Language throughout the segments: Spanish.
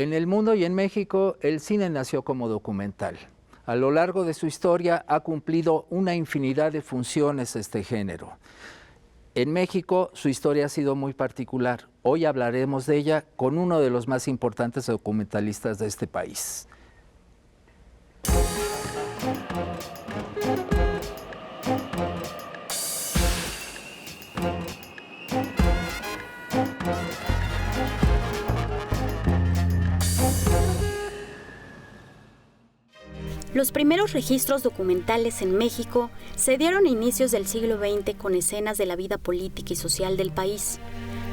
En el mundo y en México, el cine nació como documental. A lo largo de su historia ha cumplido una infinidad de funciones este género. En México, su historia ha sido muy particular. Hoy hablaremos de ella con uno de los más importantes documentalistas de este país. Los primeros registros documentales en México se dieron a inicios del siglo XX con escenas de la vida política y social del país.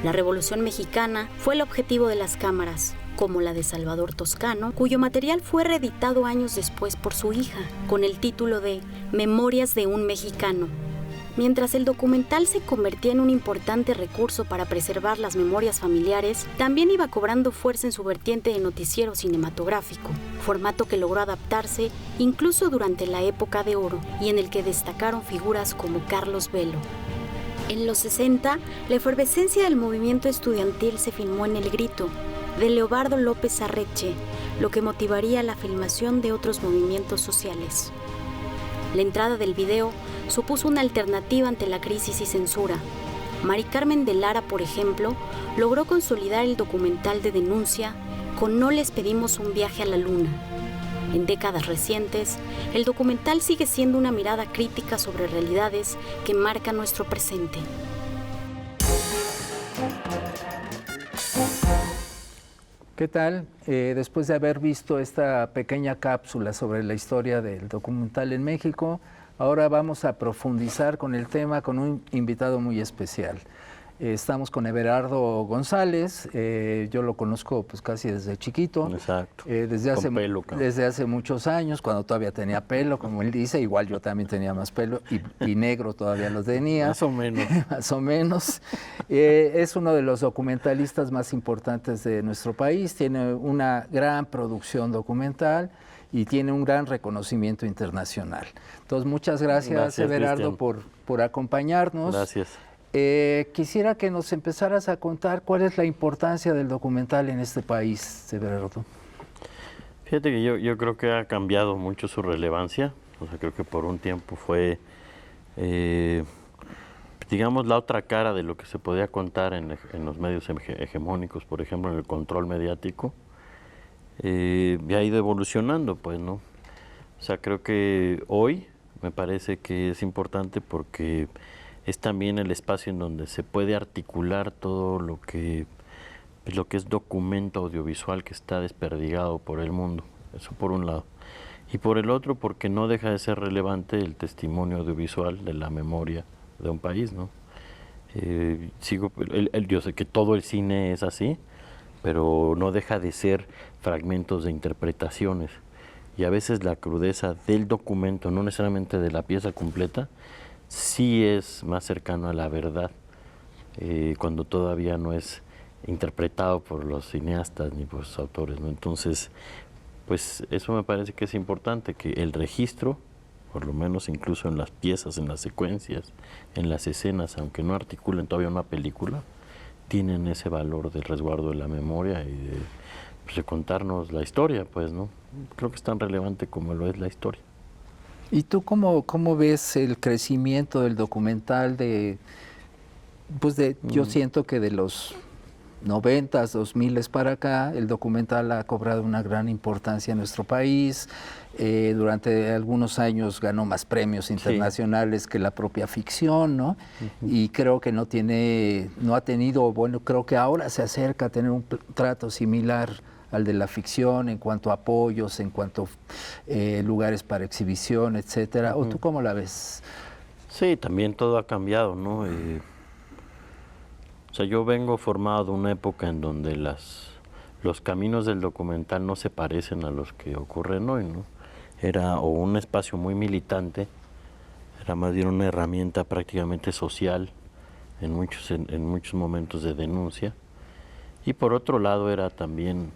La Revolución Mexicana fue el objetivo de las cámaras, como la de Salvador Toscano, cuyo material fue reeditado años después por su hija, con el título de Memorias de un Mexicano. Mientras el documental se convertía en un importante recurso para preservar las memorias familiares, también iba cobrando fuerza en su vertiente de noticiero cinematográfico, formato que logró adaptarse incluso durante la época de oro y en el que destacaron figuras como Carlos Velo. En los 60, la efervescencia del movimiento estudiantil se filmó en El Grito, de Leobardo López Arreche, lo que motivaría la filmación de otros movimientos sociales. La entrada del video supuso una alternativa ante la crisis y censura. Mari Carmen de Lara, por ejemplo, logró consolidar el documental de denuncia con No les pedimos un viaje a la luna. En décadas recientes, el documental sigue siendo una mirada crítica sobre realidades que marcan nuestro presente. ¿Qué tal? Después de haber visto esta pequeña cápsula sobre la historia del documental en México, ahora vamos a profundizar con el tema con un invitado muy especial. Estamos con Everardo González, yo lo conozco pues casi desde chiquito. Exacto. Desde hace muchos años, cuando todavía tenía pelo, como él dice, igual yo también tenía más pelo y negro todavía lo tenía. Más o menos. Más o menos. Es uno de los documentalistas más importantes de nuestro país, tiene una gran producción documental y tiene un gran reconocimiento internacional. Entonces, muchas gracias Everardo, por acompañarnos. Gracias. Quisiera que nos empezaras a contar cuál es la importancia del documental en este país, Everardo. Fíjate que yo creo que ha cambiado mucho su relevancia. O sea, creo que por un tiempo fue, digamos, la otra cara de lo que se podía contar en los medios hegemónicos, por ejemplo, en el control mediático. Y ha ido evolucionando, pues, ¿no? O sea, creo que hoy me parece que es importante porque es también el espacio en donde se puede articular todo lo que es documento audiovisual que está desperdigado por el mundo. Eso por un lado. Y por el otro, porque no deja de ser relevante el testimonio audiovisual de la memoria de un país, ¿no? Yo sé que todo el cine es así, pero no deja de ser fragmentos de interpretaciones. Y a veces la crudeza del documento, no necesariamente de la pieza completa, sí es más cercano a la verdad, cuando todavía no es interpretado por los cineastas ni por sus autores, ¿no? Entonces, pues eso me parece que es importante, que el registro, por lo menos incluso en las piezas, en las secuencias, en las escenas, aunque no articulen todavía una película, tienen ese valor del resguardo de la memoria y de contarnos la historia, pues, ¿no? Creo que es tan relevante como lo es la historia. ¿Y tú cómo ves el crecimiento del documental yo siento que de los 90s, 2000 para acá, el documental ha cobrado una gran importancia en nuestro país. Durante algunos años ganó más premios internacionales que la propia ficción, ¿no? Y creo que no ha tenido, bueno, creo que ahora se acerca a tener un trato similar al de la ficción en cuanto a apoyos, en cuanto a lugares para exhibición, etcétera. ¿O tú cómo la ves? Sí, también todo ha cambiado, ¿no? O sea, yo vengo formado de una época en donde los caminos del documental no se parecen a los que ocurren hoy, ¿no? Era o un espacio muy militante, era más bien una herramienta prácticamente social en muchos momentos de denuncia, y por otro lado era también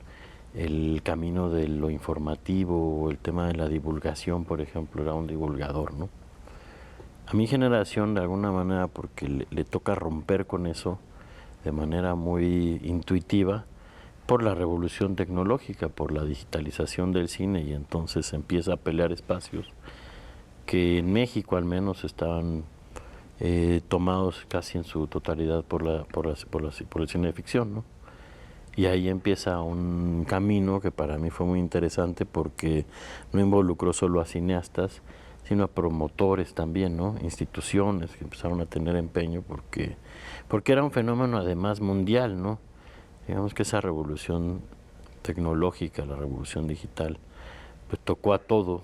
el camino de lo informativo o el tema de la divulgación, por ejemplo, era un divulgador, ¿no? A mi generación, de alguna manera, porque le toca romper con eso de manera muy intuitiva, por la revolución tecnológica, por la digitalización del cine, y entonces empieza a pelear espacios que en México al menos estaban tomados casi en su totalidad por el cine de ficción, ¿no? Y ahí empieza un camino que para mí fue muy interesante porque no involucró solo a cineastas, sino a promotores también, ¿no? Instituciones que empezaron a tener empeño porque era un fenómeno además mundial, ¿no? Digamos que esa revolución tecnológica, la revolución digital, pues tocó a todo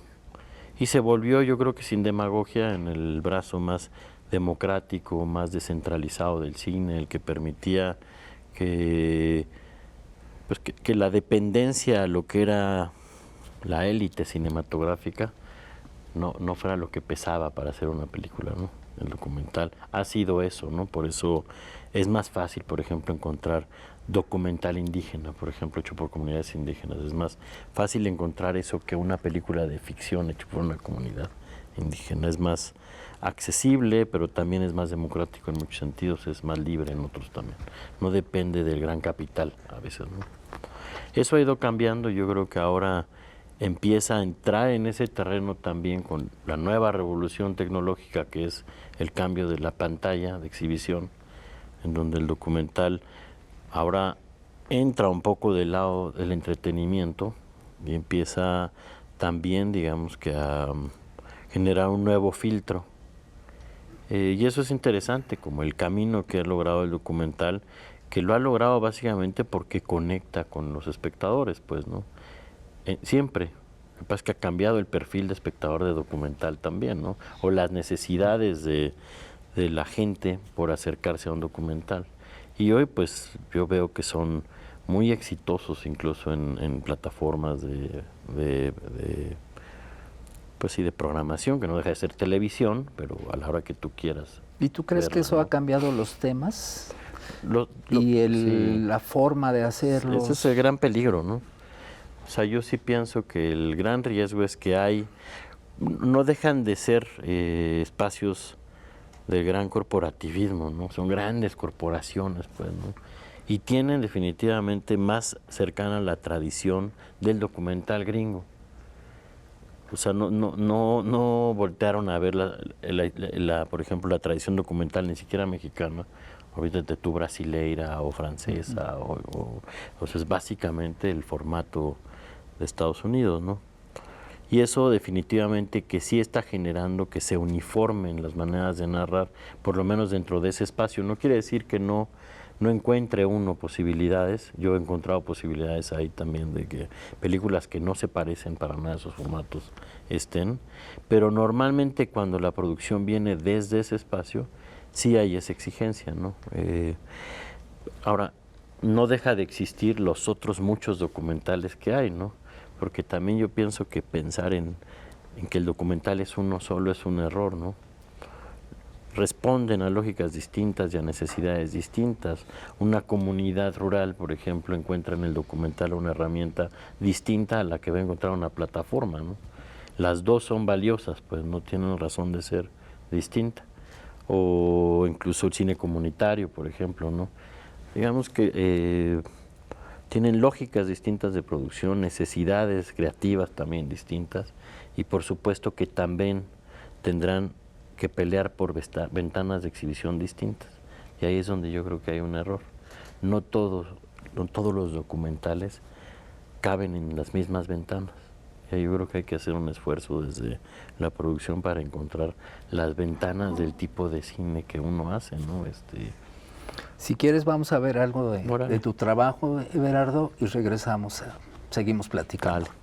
y se volvió, yo creo que sin demagogia, en el brazo más democrático, más descentralizado del cine, el que permitía que la dependencia a lo que era la élite cinematográfica no fuera lo que pesaba para hacer una película, ¿no? El documental ha sido eso, ¿no? Por eso es más fácil, por ejemplo, encontrar documental indígena, por ejemplo, hecho por comunidades indígenas. Es más fácil encontrar eso que una película de ficción hecha por una comunidad indígena. Es más accesible, pero también es más democrático en muchos sentidos, es más libre en otros también. No depende del gran capital a veces, ¿no? Eso ha ido cambiando. Yo creo que ahora empieza a entrar en ese terreno también con la nueva revolución tecnológica, que es el cambio de la pantalla de exhibición, en donde el documental ahora entra un poco del lado del entretenimiento y empieza también, digamos, que a generar un nuevo filtro. Y eso es interesante, como el camino que ha logrado el documental, que lo ha logrado básicamente porque conecta con los espectadores, pues, ¿no? Siempre. Lo que pasa es que ha cambiado el perfil de espectador de documental también, ¿no? O las necesidades de la gente por acercarse a un documental. Y hoy, pues, yo veo que son muy exitosos incluso en plataformas pues sí, de programación, que no deja de ser televisión, pero a la hora que tú quieras. ¿Y tú crees verla, que eso ¿no? ha cambiado los temas y sí, la forma de hacerlos? Ese es el gran peligro, ¿no? O sea, yo sí pienso que el gran riesgo es que no dejan de ser espacios del gran corporativismo, ¿no? Son grandes corporaciones, pues, ¿no? Y tienen definitivamente más cercana la tradición del documental gringo. O sea, no voltearon a ver por ejemplo, la tradición documental, ni siquiera mexicana, olvídate tú, brasileira o francesa, o sea, es básicamente el formato de Estados Unidos, ¿no? Y eso definitivamente que sí está generando que se uniformen las maneras de narrar, por lo menos dentro de ese espacio. No quiere decir que no encuentre uno posibilidades. Yo he encontrado posibilidades ahí también de que películas que no se parecen para nada a esos formatos estén, pero normalmente cuando la producción viene desde ese espacio, sí hay esa exigencia, ¿no? Ahora, no deja de existir los otros muchos documentales que hay, ¿no? Porque también yo pienso que pensar en que el documental es uno solo es un error, ¿no? Responden a lógicas distintas y a necesidades distintas. Una comunidad rural, por ejemplo, encuentra en el documental una herramienta distinta a la que va a encontrar una plataforma, ¿no? Las dos son valiosas, pues no tienen razón de ser distinta. O incluso el cine comunitario, por ejemplo, ¿no? Digamos que tienen lógicas distintas de producción, necesidades creativas también distintas, y por supuesto que también tendrán que pelear por ventanas de exhibición distintas. Y ahí es donde yo creo que hay un error. No todos los documentales caben en las mismas ventanas. Y yo creo que hay que hacer un esfuerzo desde la producción para encontrar las ventanas del tipo de cine que uno hace, ¿no? Si quieres, vamos a ver algo de tu trabajo, Everardo, y regresamos. Seguimos platicando. Dale.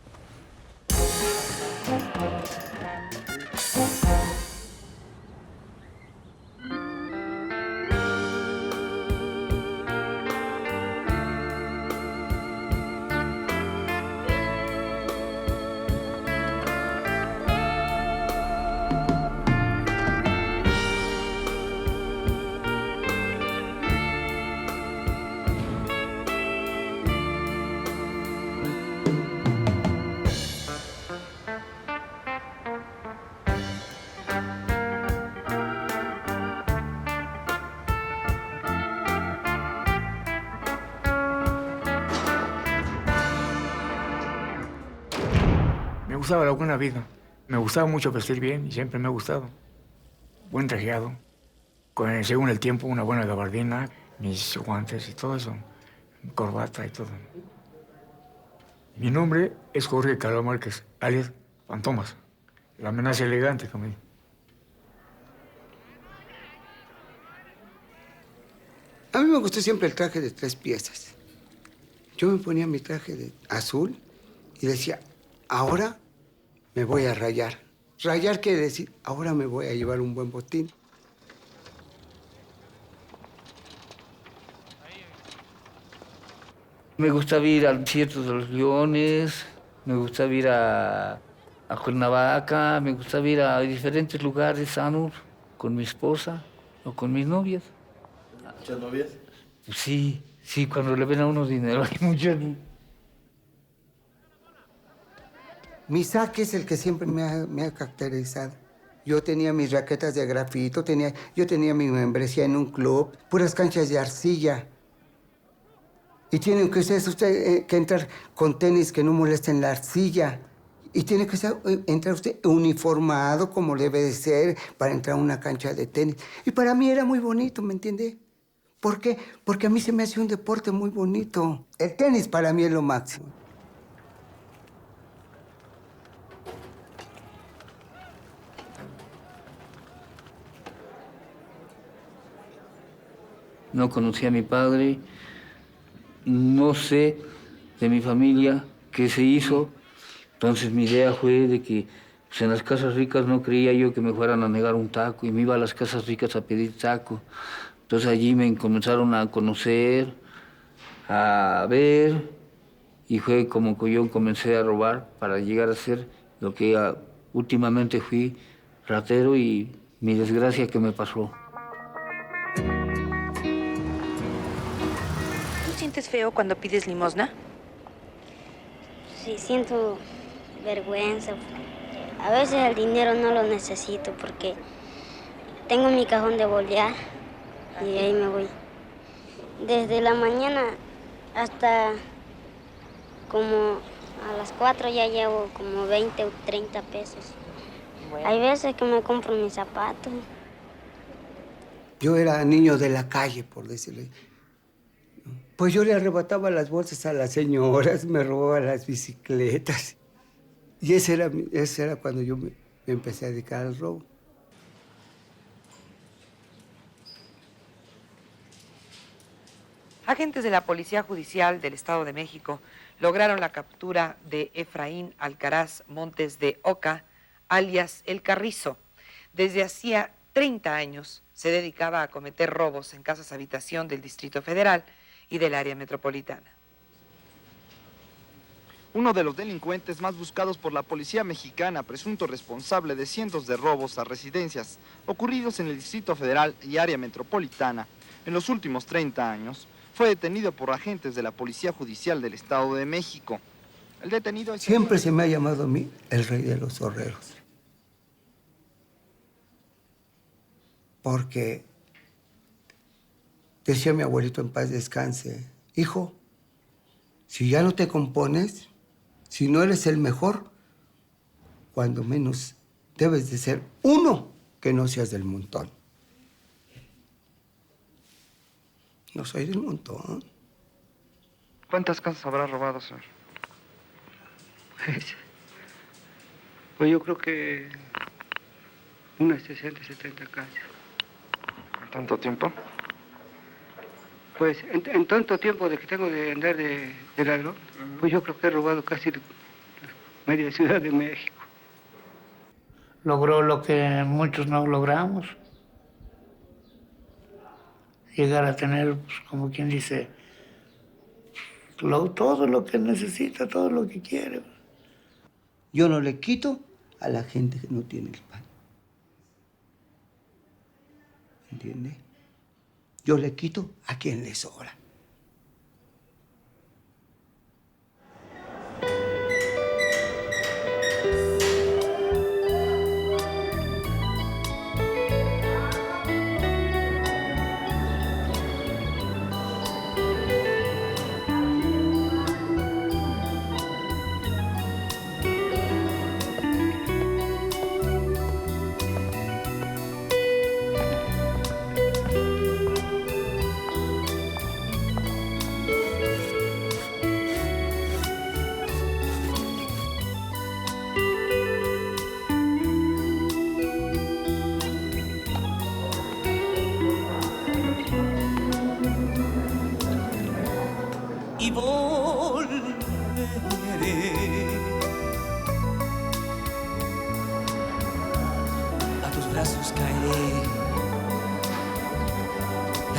gustaba la buena vida. Me gustaba mucho vestir bien y siempre me ha gustado. Buen trajeado, con, según el tiempo, una buena gabardina, mis guantes y todo eso, corbata y todo. Mi nombre es Jorge Calvo Márquez, alias Fantomas, la amenaza elegante, como digo. A mí me gustó siempre el traje de 3 piezas. Yo me ponía mi traje de azul y decía, ahora me voy a rayar. Rayar quiere decir, ahora me voy a llevar un buen botín. Me gustaba ir al Desierto de los Leones, me gustaba ir a Cuernavaca, me gustaba ir a diferentes lugares, Sanur, con mi esposa o con mis novias. ¿Muchas novias? Pues sí, cuando le ven a uno dinero hay muchas. Mi saque es el que siempre me ha caracterizado. Yo tenía mis raquetas de grafito, yo tenía mi membresía en un club, puras canchas de arcilla. Y tienen que usted que entrar con tenis que no molesten la arcilla. Y tiene que entrar usted uniformado como debe de ser para entrar a una cancha de tenis. Y para mí era muy bonito, ¿me entiende? ¿Por qué? Porque a mí se me hace un deporte muy bonito. El tenis para mí es lo máximo. No conocí a mi padre, no sé de mi familia qué se hizo. Entonces mi idea fue de que pues, en las casas ricas no creía yo que me fueran a negar un taco y me iba a las casas ricas a pedir taco. Entonces allí me comenzaron a conocer, a ver, y fue como que yo comencé a robar para llegar a ser lo que últimamente fui, ratero, y mi desgracia que me pasó. ¿Tú sientes feo cuando pides limosna? Sí, siento vergüenza. A veces el dinero no lo necesito porque tengo mi cajón de bolear y ahí me voy. Desde la mañana hasta como a las 4 ya llevo como 20 o 30 pesos. Bueno. Hay veces que me compro mis zapatos. Yo era niño de la calle, por decirle. Pues yo le arrebataba las bolsas a las señoras, me robaba las bicicletas. Y ese era cuando yo me empecé a dedicar al robo. Agentes de la Policía Judicial del Estado de México lograron la captura de Efraín Alcaraz Montes de Oca, alias El Carrizo. Desde hacía 30 años se dedicaba a cometer robos en casas habitación del Distrito Federal y del área metropolitana. Uno de los delincuentes más buscados por la policía mexicana, presunto responsable de cientos de robos a residencias ocurridos en el Distrito Federal y área metropolitana en los últimos 30 años, fue detenido por agentes de la Policía Judicial del Estado de México. El detenido es... Siempre se me ha llamado a mí el rey de los horreros. Porque decía mi abuelito en paz descanse, hijo, si ya no te compones, si no eres el mejor, cuando menos debes de ser uno que no seas del montón. No soy del montón. ¿Cuántas casas habrá robado, señor? Pues yo creo que unas 60, 70 casas. ¿En tanto tiempo? Pues en tanto tiempo de que tengo de andar de ladrón, pues yo creo que he robado casi media Ciudad de México. Logró lo que muchos no logramos. Llegar a tener, pues, como quien dice, todo lo que necesita, todo lo que quiere. Yo no le quito a la gente que no tiene el pan. ¿Entiende? Yo le quito a quien le sobra.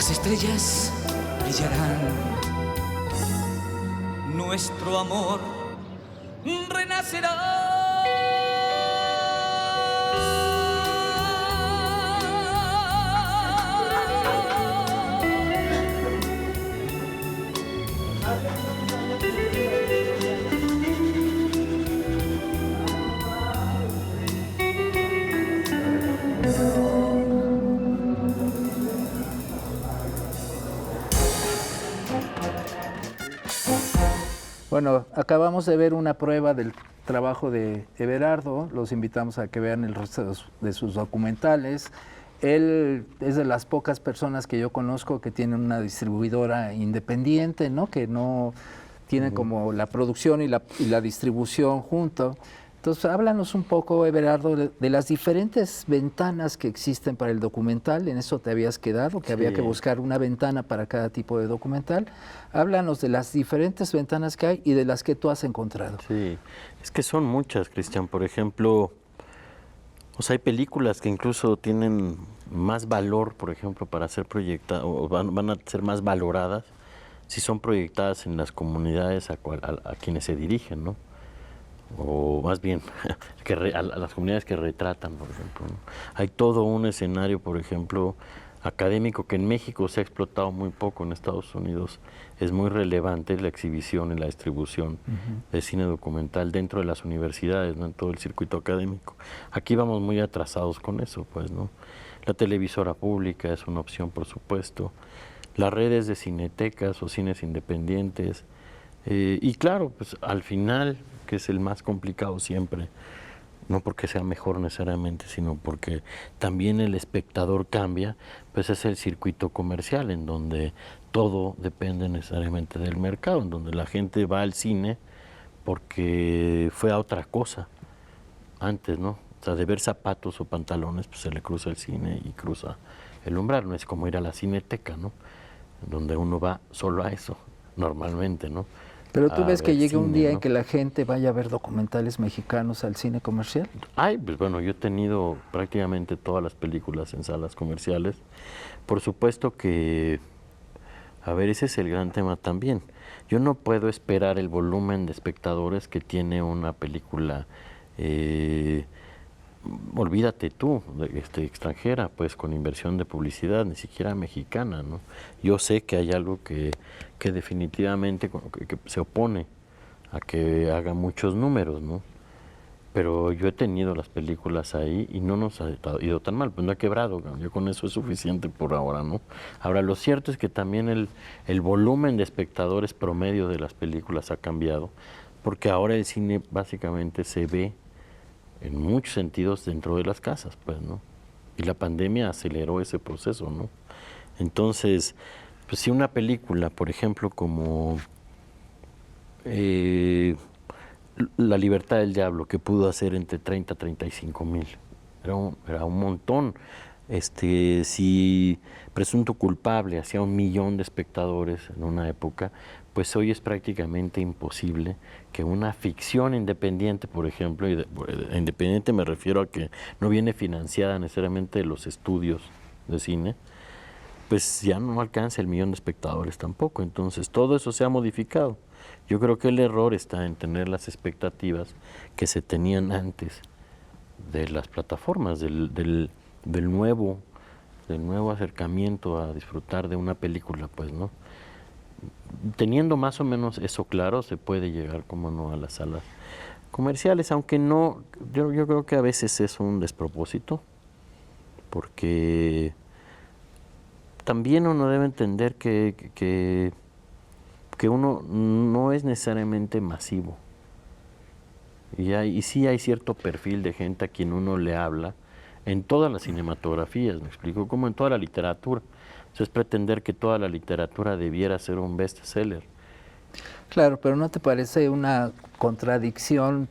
las estrellas brillarán. Nuestro amor renacerá. Bueno, acabamos de ver una prueba del trabajo de Everardo, los invitamos a que vean el resto de sus documentales. Él es de las pocas personas que yo conozco que tienen una distribuidora independiente, ¿no? Que no tienen como la producción y la distribución junto. Entonces, háblanos un poco, Everardo, de las diferentes ventanas que existen para el documental. En eso te habías quedado, que había que buscar una ventana para cada tipo de documental. Háblanos de las diferentes ventanas que hay y de las que tú has encontrado. Sí, es que son muchas, Cristian. Por ejemplo, o sea, hay películas que incluso tienen más valor, por ejemplo, para ser proyectadas, o van a ser más valoradas si son proyectadas en las comunidades a quienes se dirigen, ¿no? O más bien a las comunidades que retratan, por ejemplo, ¿no? Hay todo un escenario, por ejemplo, académico que en México se ha explotado muy poco. En Estados Unidos es muy relevante la exhibición y la distribución de cine documental dentro de las universidades, ¿no? En todo el circuito académico. Aquí vamos muy atrasados con eso, pues, ¿no? La televisora pública es una opción, por supuesto. Las redes de cinetecas o cines independientes. Y claro, pues al final, que es el más complicado siempre, no porque sea mejor necesariamente, sino porque también el espectador cambia, pues es el circuito comercial, en donde todo depende necesariamente del mercado, en donde la gente va al cine porque fue a otra cosa antes, ¿no? O sea, de ver zapatos o pantalones, pues se le cruza el cine y cruza el umbral. No es como ir a la cineteca, ¿no? Donde uno va solo a eso, normalmente, ¿no? Pero tú ves que llegue un día, ¿no?, ¿no?, en que la gente vaya a ver documentales mexicanos al cine comercial. Ay, pues bueno, yo he tenido prácticamente todas las películas en salas comerciales. Por supuesto que, a ver, ese es el gran tema también. Yo no puedo esperar el volumen de espectadores que tiene una película, olvídate tú, extranjera, pues con inversión de publicidad, ni siquiera mexicana, ¿no? Yo sé que hay algo que definitivamente que se opone a que haga muchos números, ¿no? Pero yo he tenido las películas ahí y no nos ha ido tan mal, pues no ha quebrado, yo con eso es suficiente por ahora, ¿no? Ahora, lo cierto es que también el volumen de espectadores promedio de las películas ha cambiado, porque ahora el cine básicamente se ve en muchos sentidos dentro de las casas, pues, ¿no? Y la pandemia aceleró ese proceso, ¿no? Entonces, pues si una película, por ejemplo, como La libertad del diablo, que pudo hacer entre 30 a 35 mil, era un montón. Si Presunto culpable hacía 1 millón de espectadores en una época, pues hoy es prácticamente imposible que una ficción independiente, por ejemplo, independiente me refiero a que no viene financiada necesariamente de los estudios de cine, pues ya no alcanza el 1 millón de espectadores tampoco. Entonces todo eso se ha modificado. Yo creo que el error está en tener las expectativas que se tenían antes de las plataformas, del nuevo acercamiento a disfrutar de una película, pues, ¿no? Teniendo más o menos eso claro, se puede llegar, como no, a las salas comerciales, aunque no, yo creo que a veces es un despropósito, porque también uno debe entender que uno no es necesariamente masivo, y sí hay cierto perfil de gente a quien uno le habla en todas las cinematografías, me explico, como en toda la literatura. Eso es pretender que toda la literatura debiera ser un bestseller. Claro, pero ¿no te parece una contradicción?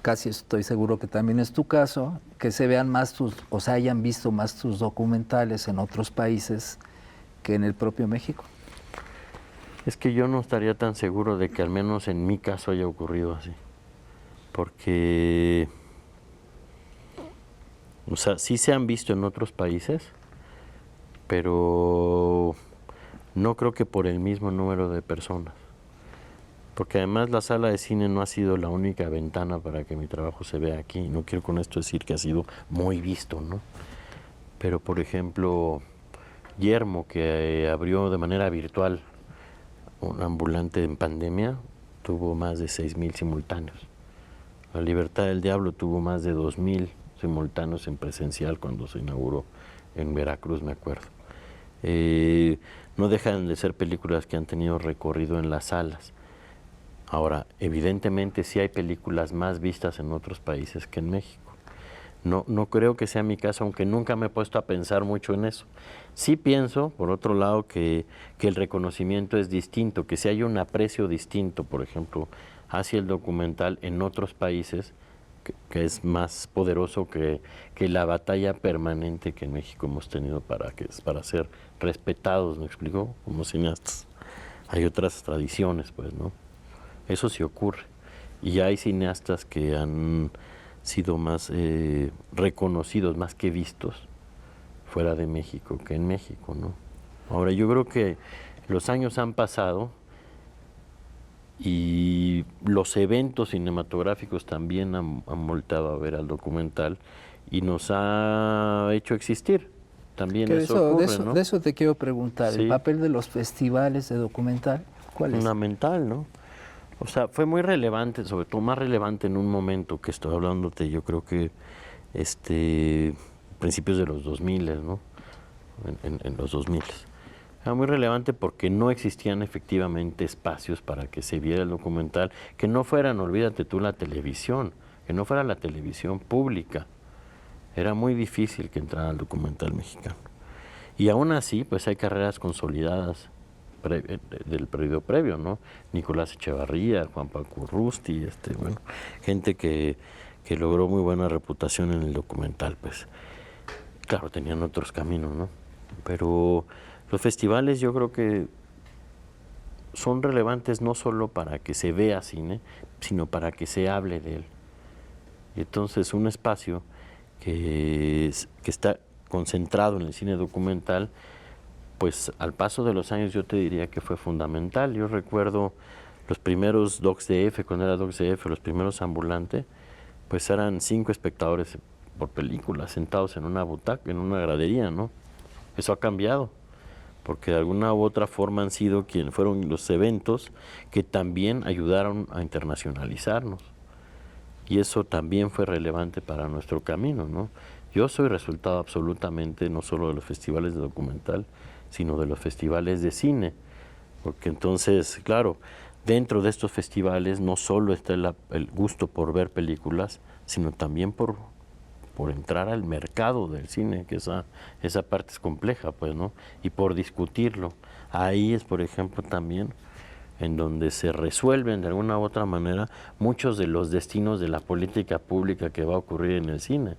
Casi estoy seguro que también es tu caso, que se vean más o se hayan visto más tus documentales en otros países que en el propio México. Es que yo no estaría tan seguro de que al menos en mi caso haya ocurrido así, porque, o sea, sí se han visto en otros países, pero no creo que por el mismo número de personas. Porque además la sala de cine no ha sido la única ventana para que mi trabajo se vea aquí. No quiero con esto decir que ha sido muy visto, ¿no? Pero, por ejemplo, Yermo, que abrió de manera virtual un ambulante en pandemia, tuvo más de 6,000 simultáneos. La Libertad del Diablo tuvo más de 2,000 simultáneos en presencial cuando se inauguró en Veracruz, me acuerdo. No dejan de ser películas que han tenido recorrido en las salas. Ahora, evidentemente sí hay películas más vistas en otros países que en México. No creo que sea mi caso, aunque nunca me he puesto a pensar mucho en eso. Sí pienso, por otro lado, que el reconocimiento es distinto, que si hay un aprecio distinto, por ejemplo, hacia el documental en otros países, que es más poderoso que la batalla permanente que en México hemos tenido para ser respetados, ¿me explico? Como cineastas. Hay otras tradiciones, pues, ¿no? Eso sí ocurre. Y hay cineastas que han sido más reconocidos, más que vistos, fuera de México que en México, ¿no? Ahora, yo creo que los años han pasado y los eventos cinematográficos también han volteado a ver al documental y nos ha hecho existir. También eso ocurre, ¿no? De eso te quiero preguntar. Sí. ¿El papel de los festivales de documental cuál es? Fundamental, ¿no? O sea, fue muy relevante, sobre todo más relevante en un momento que estoy hablándote, yo creo que principios de los 2000, ¿no? En los 2000. Era muy relevante porque no existían efectivamente espacios para que se viera el documental, que no fueran, olvídate tú, la televisión, que no fuera la televisión pública. Era muy difícil que entrara el documental mexicano. Y aún así, pues hay carreras consolidadas del periodo previo, ¿no? Nicolás Echevarría, Juan Paco Rusti, bueno, gente que logró muy buena reputación en el documental, pues. Claro, tenían otros caminos, ¿no? Pero los festivales yo creo que son relevantes no solo para que se vea cine, sino para que se hable de él. Y entonces un espacio que está concentrado en el cine documental, pues al paso de los años yo te diría que fue fundamental. Yo recuerdo los primeros Docs DF, cuando era Docs DF, los primeros ambulantes, pues eran 5 espectadores por película, sentados en una butaca, en una gradería, ¿no? Eso ha cambiado, porque de alguna u otra forma han sido quienes fueron los eventos que también ayudaron a internacionalizarnos. Y eso también fue relevante para nuestro camino, ¿no? Yo soy resultado absolutamente no solo de los festivales de documental, sino de los festivales de cine, porque entonces, claro, dentro de estos festivales no solo está el gusto por ver películas, sino también por entrar al mercado del cine, que esa parte es compleja, pues, ¿no? Y por discutirlo. Ahí es, por ejemplo, también en donde se resuelven de alguna u otra manera muchos de los destinos de la política pública que va a ocurrir en el cine.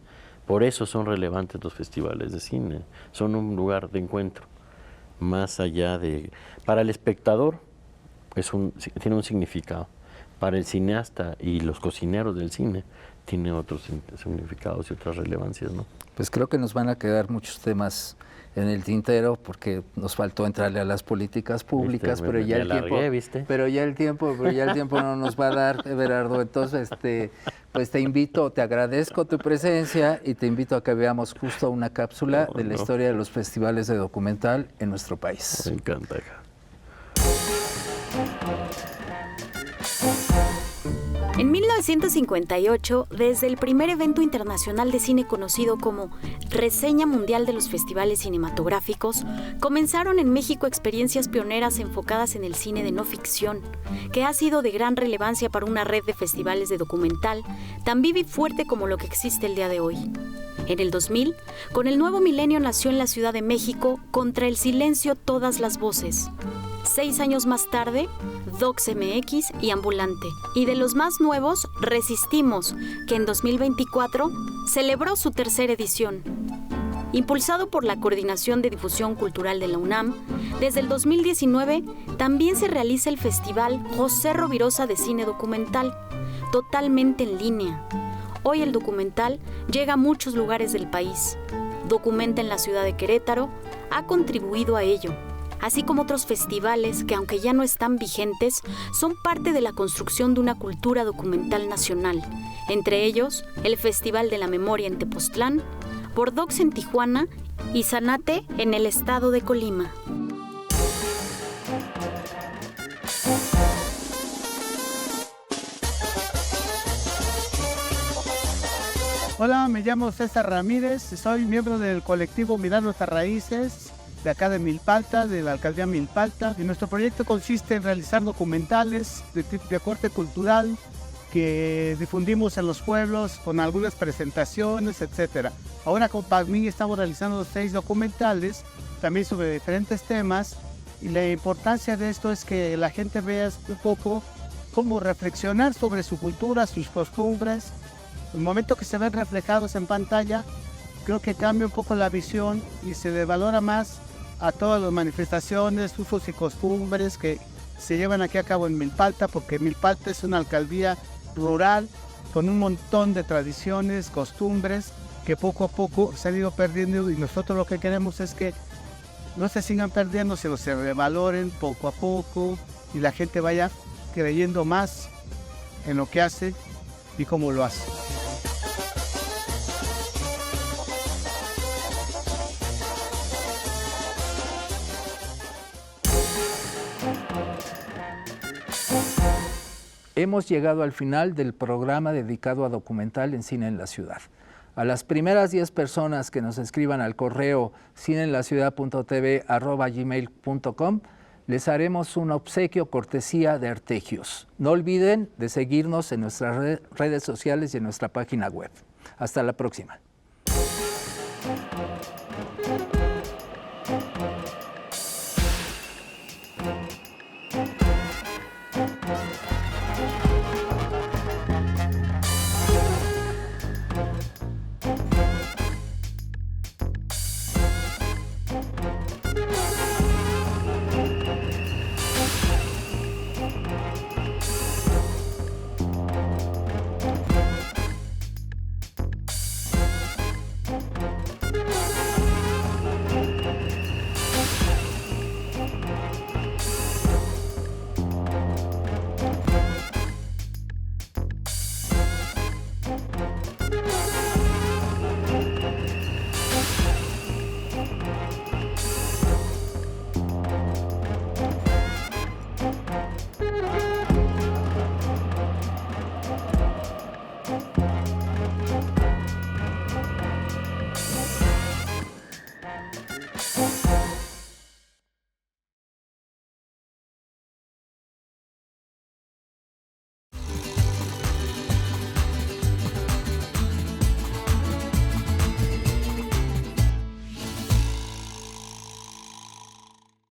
Por eso son relevantes los festivales de cine, son un lugar de encuentro. Más allá de... Para el espectador tiene un significado, para el cineasta y los cocineros del cine tiene otros significados y otras relevancias, ¿no? Pues creo que nos van a quedar muchos temas en el tintero porque nos faltó entrarle a las políticas públicas, pero ya el tiempo no nos va a dar, Everardo. Entonces, pues te agradezco tu presencia y te invito a que veamos justo una cápsula de la historia de los festivales de documental en nuestro país. Me encanta. En 1958, desde el primer evento internacional de cine conocido como Reseña Mundial de los Festivales Cinematográficos, comenzaron en México experiencias pioneras enfocadas en el cine de no ficción, que ha sido de gran relevancia para una red de festivales de documental tan viva y fuerte como lo que existe el día de hoy. En el 2000, con el nuevo milenio nació en la Ciudad de México Contra el Silencio Todas las Voces. 6 años más tarde, Docs MX y Ambulante. Y de los más nuevos, Resistimos, que en 2024 celebró su tercera edición. Impulsado por la Coordinación de Difusión Cultural de la UNAM, desde el 2019 también se realiza el Festival José Rovirosa de Cine Documental, totalmente en línea. Hoy el documental llega a muchos lugares del país. Documenta en la ciudad de Querétaro, ha contribuido a ello, así como otros festivales que, aunque ya no están vigentes, son parte de la construcción de una cultura documental nacional, entre ellos el Festival de la Memoria en Tepoztlán, Bordox en Tijuana y Zanate en el estado de Colima. Hola, me llamo César Ramírez, soy miembro del colectivo Mirar Nuestras Raíces, de acá de Milpalta, de la alcaldía Milpalta. Y nuestro proyecto consiste en realizar documentales de corte cultural que difundimos en los pueblos con algunas presentaciones, etc. Ahora con PACMI estamos realizando 6 documentales, también sobre diferentes temas, y la importancia de esto es que la gente vea un poco cómo reflexionar sobre su cultura, sus costumbres. El momento que se ven reflejados en pantalla, creo que cambia un poco la visión y se le valora más a todas las manifestaciones, usos y costumbres que se llevan aquí a cabo en Milpalta, porque Milpalta es una alcaldía rural con un montón de tradiciones, costumbres que poco a poco se han ido perdiendo, y nosotros lo que queremos es que no se sigan perdiendo, sino se revaloren poco a poco y la gente vaya creyendo más en lo que hace y cómo lo hace. Hemos llegado al final del programa dedicado a documental en Cine en la Ciudad. A las primeras 10 personas que nos escriban al correo cineenlaciudad.tv@gmail.com les haremos un obsequio cortesía de Artegios. No olviden de seguirnos en nuestras redes sociales y en nuestra página web. Hasta la próxima.